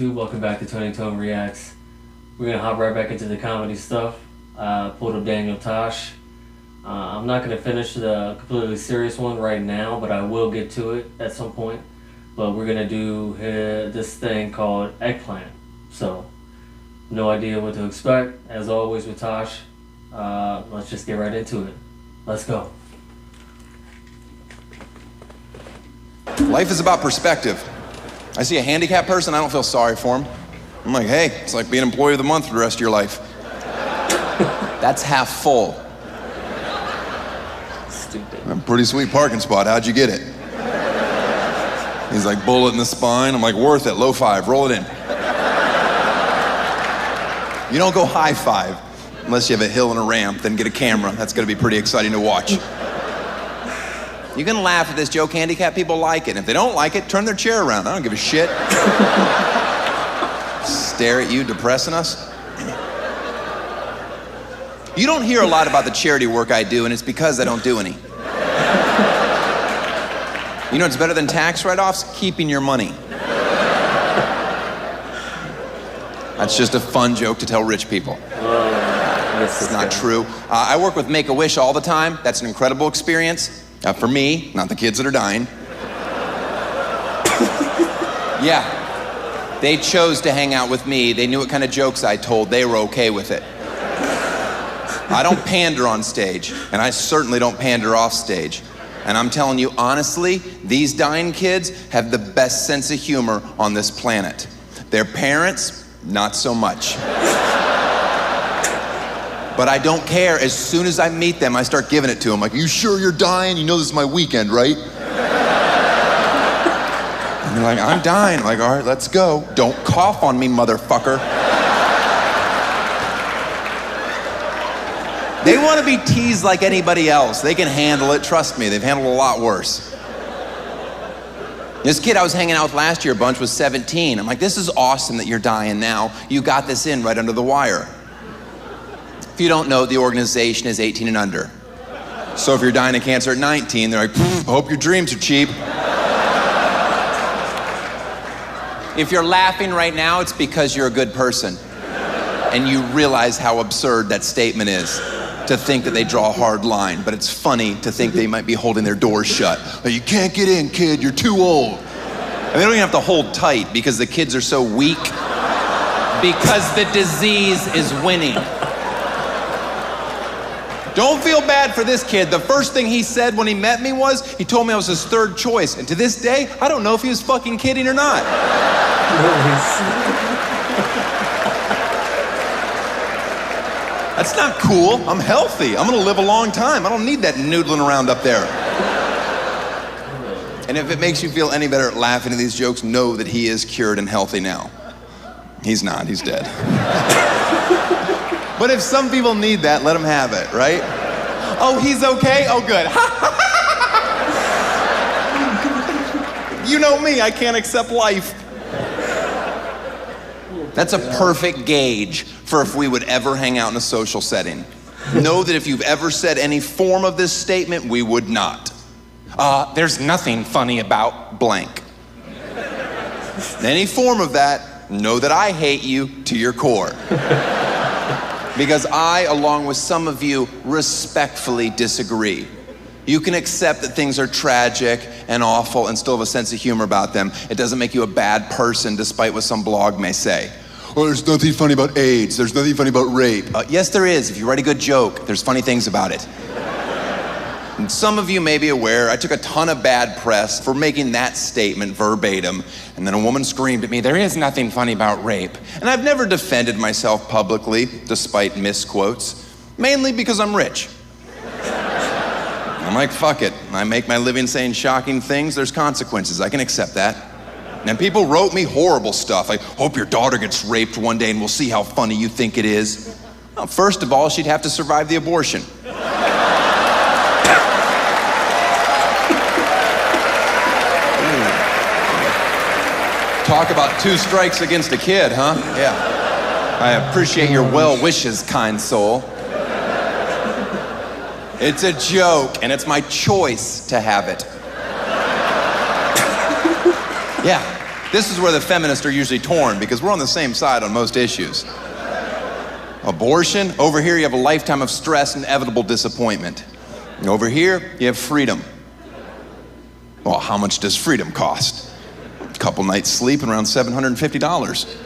YouTube? Welcome back to Tony Tone Reacts. We're gonna hop right back into the comedy stuff. Pulled up Daniel Tosh. I'm not gonna finish the completely serious one right now, but I will get to it at some point. But we're gonna do this thing called Eggplant. So, no idea what to expect. As always with Tosh, let's just get right into it. Let's go. Life is about perspective. I see a handicapped person, I don't feel sorry for him. I'm like, hey, it's like being employee of the month for the rest of your life. That's half full. Stupid. A pretty sweet parking spot, how'd you get it? He's like, bullet in the spine. I'm like, worth it, low five, roll it in. You don't go high five unless you have a hill and a ramp, then get a camera. That's gonna be pretty exciting to watch. You can laugh at this joke, handicapped people like it. And if they don't like it, turn their chair around. I don't give a shit. Stare at you, depressing us. You don't hear a lot about the charity work I do, and it's because I don't do any. You know what's better than tax write-offs? Keeping your money. That's just a fun joke to tell rich people. It's not true. I work with Make-A-Wish all the time. That's an incredible experience. For me, not the kids that are dying. Yeah, they chose to hang out with me. They knew what kind of jokes I told. They were okay with it. I don't pander on stage, and I certainly don't pander off stage. And I'm telling you honestly, these dying kids have the best sense of humor on this planet. Their parents, not so much. But I don't care. As soon as I meet them, I start giving it to them. Like, you sure you're dying? You know this is my weekend, right? And they're like, I'm dying. I'm like, all right, let's go. Don't cough on me, motherfucker. They want to be teased like anybody else. They can handle it, trust me. They've handled a lot worse. This kid I was hanging out with last year a bunch was 17. I'm like, this is awesome that you're dying now. You got this in right under the wire. If you don't know, the organization is 18 and under. So if you're dying of cancer at 19, they're like, hope your dreams are cheap. If you're laughing right now, it's because you're a good person. And you realize how absurd that statement is, to think that they draw a hard line. But it's funny to think they might be holding their doors shut. Like, you can't get in, kid, you're too old. And they don't even have to hold tight because the kids are so weak. Because the disease is winning. Don't feel bad for this kid. The first thing he said when he met me was, he told me I was his third choice. And to this day, I don't know if he was fucking kidding or not. That's not cool. I'm healthy. I'm gonna live a long time. I don't need that noodling around up there. And if it makes you feel any better at laughing at these jokes, know that he is cured and healthy now. He's not, he's dead. But if some people need that, let them have it, right? Oh, he's okay? Oh, good. You know me, I can't accept life. That's a perfect gauge for if we would ever hang out in a social setting. Know that if you've ever said any form of this statement, we would not. There's nothing funny about blank. Any form of that, know that I hate you to your core. Because I, along with some of you, respectfully disagree. You can accept that things are tragic and awful and still have a sense of humor about them. It doesn't make you a bad person, despite what some blog may say. Oh, there's nothing funny about AIDS. There's nothing funny about rape. Yes, there is. If you write a good joke, there's funny things about it. And some of you may be aware, I took a ton of bad press for making that statement verbatim, and then a woman screamed at me, there is nothing funny about rape. And I've never defended myself publicly, despite misquotes, mainly because I'm rich. I'm like, fuck it. I make my living saying shocking things, there's consequences, I can accept that. And people wrote me horrible stuff, like, hope your daughter gets raped one day and we'll see how funny you think it is. Well, first of all, she'd have to survive the abortion. Talk about 2 strikes against a kid, huh? Yeah. I appreciate your well wishes, kind soul. It's a joke, and it's my choice to have it. Yeah, This is where the feminists are usually torn because we're on the same side on most issues. Abortion, over here you have a lifetime of stress and inevitable disappointment. And over here, you have freedom. Well, how much does freedom cost? A couple nights sleep and around $750.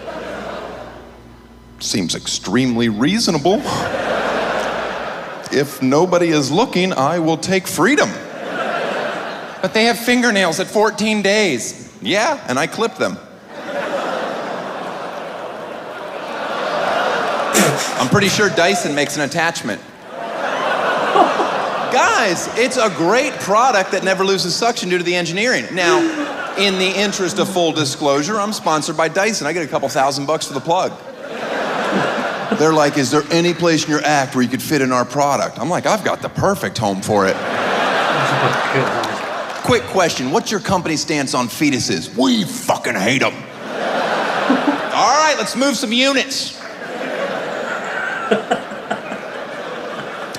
Seems extremely reasonable. If nobody is looking, I will take freedom. But they have fingernails at 14 days. Yeah, and I clip them. I'm pretty sure Dyson makes an attachment. Guys, it's a great product that never loses suction due to the engineering. Now, in the interest of full disclosure, I'm sponsored by Dyson. I get a couple $1,000 for the plug. They're like, is there any place in your act where you could fit in our product? I'm like, I've got the perfect home for it. Quick question, what's your company's stance on fetuses? We fucking hate them. All right, let's move some units.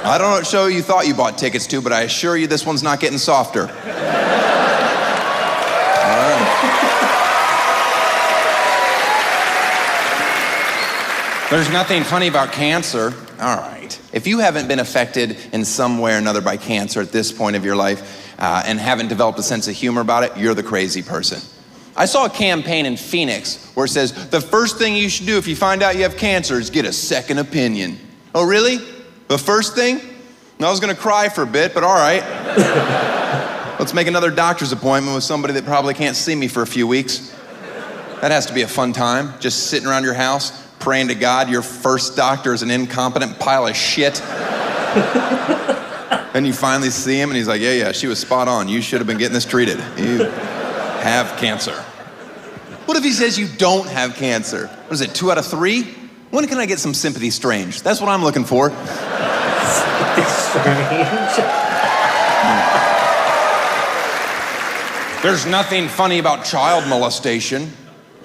I don't know what show you thought you bought tickets to, but I assure you this one's not getting softer. All right. There's nothing funny about cancer. All right. If you haven't been affected in some way or another by cancer at this point of your life and haven't developed a sense of humor about it, you're the crazy person. I saw a campaign in Phoenix where it says, the first thing you should do if you find out you have cancer is get a second opinion. Oh, really? The first thing? I was gonna cry for a bit, but all right. Let's make another doctor's appointment with somebody that probably can't see me for a few weeks. That has to be a fun time, just sitting around your house, praying to God your first doctor is an incompetent pile of shit. Then you finally see him and he's like, yeah, she was spot on. You should have been getting this treated. You have cancer. What if he says you don't have cancer? What is it, 2 out of 3? When can I get some sympathy strange? That's what I'm looking for. Sympathy strange. There's nothing funny about child molestation.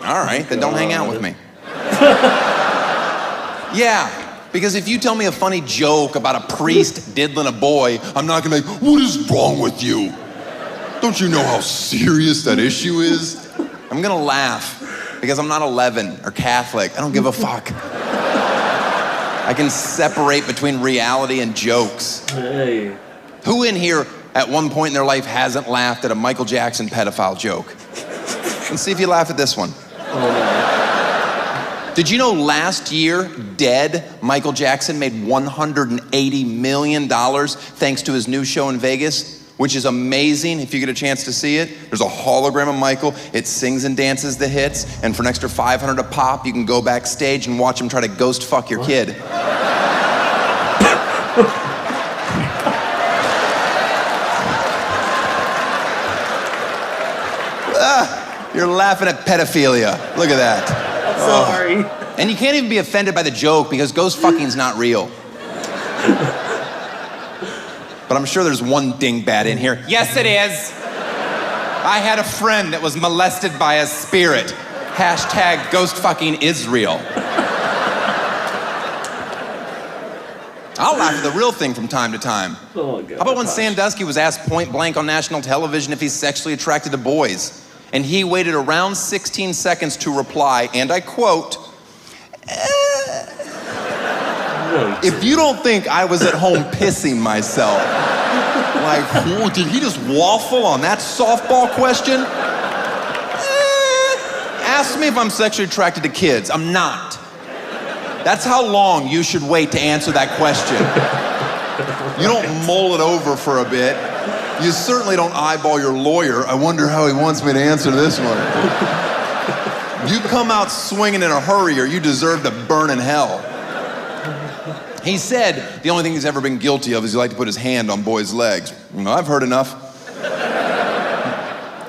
All right, then don't hang out with me. Yeah, because if you tell me a funny joke about a priest diddling a boy, I'm not gonna be like, what is wrong with you? Don't you know how serious that issue is? I'm gonna laugh because I'm not 11 or Catholic. I don't give a fuck. I can separate between reality and jokes. Hey. Who in here at one point in their life hasn't laughed at a Michael Jackson pedophile joke? Let's see if you laugh at this one. Did you know last year, dead, Michael Jackson made $180 million thanks to his new show in Vegas, which is amazing if you get a chance to see it. There's a hologram of Michael. It sings and dances the hits, and for an extra $500 a pop, you can go backstage and watch him try to ghost fuck your kid. You're laughing at pedophilia. Look at that. Sorry. And you can't even be offended by the joke because ghost fucking's not real. But I'm sure there's one dingbat in here. Yes, it is. I had a friend that was molested by a spirit. Hashtag ghost fucking is real. I'll laugh at the real thing from time to time. Oh, God. How about when Sandusky was asked point blank on national television if he's sexually attracted to boys? And he waited around 16 seconds to reply, and I quote, if you don't think I was at home pissing myself, like, did he just waffle on that softball question? Ask me if I'm sexually attracted to kids. I'm not. That's how long you should wait to answer that question. You don't mull it over for a bit. You certainly don't eyeball your lawyer. I wonder how he wants me to answer this one. You come out swinging in a hurry or you deserve to burn in hell. He said the only thing he's ever been guilty of is he liked to put his hand on boys' legs. I've heard enough.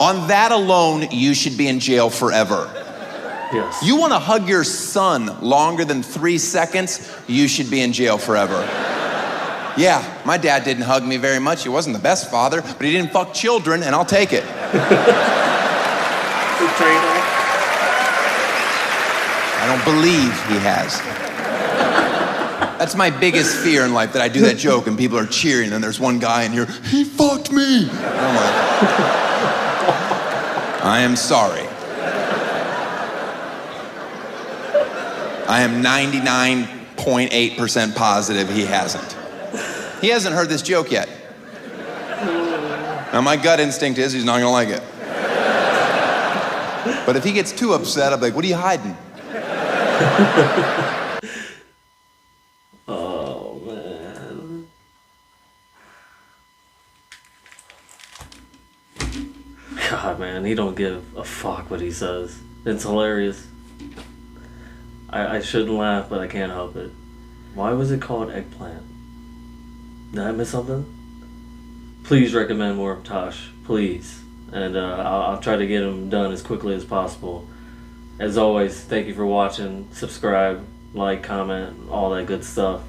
On that alone, you should be in jail forever. Yes. You want to hug your son longer than 3 seconds, you should be in jail forever. Yeah, my dad didn't hug me very much. He wasn't the best father, but he didn't fuck children, and I'll take it. I don't believe he has. That's my biggest fear in life, that I do that joke and people are cheering and there's one guy in here, he fucked me. And I'm like, I am sorry. I am 99.8% positive he hasn't. He hasn't heard this joke yet. Now my gut instinct is he's not gonna like it. But if he gets too upset, I'm like, what are you hiding? Oh, man. God, man, he don't give a fuck what he says. It's hilarious. I shouldn't laugh, but I can't help it. Why was it called Eggplant? Did I miss something? Please recommend more of Tosh, please. And I'll try to get them done as quickly as possible. As always, thank you for watching. Subscribe, like, comment, all that good stuff.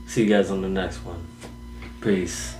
See you guys on the next one. Peace.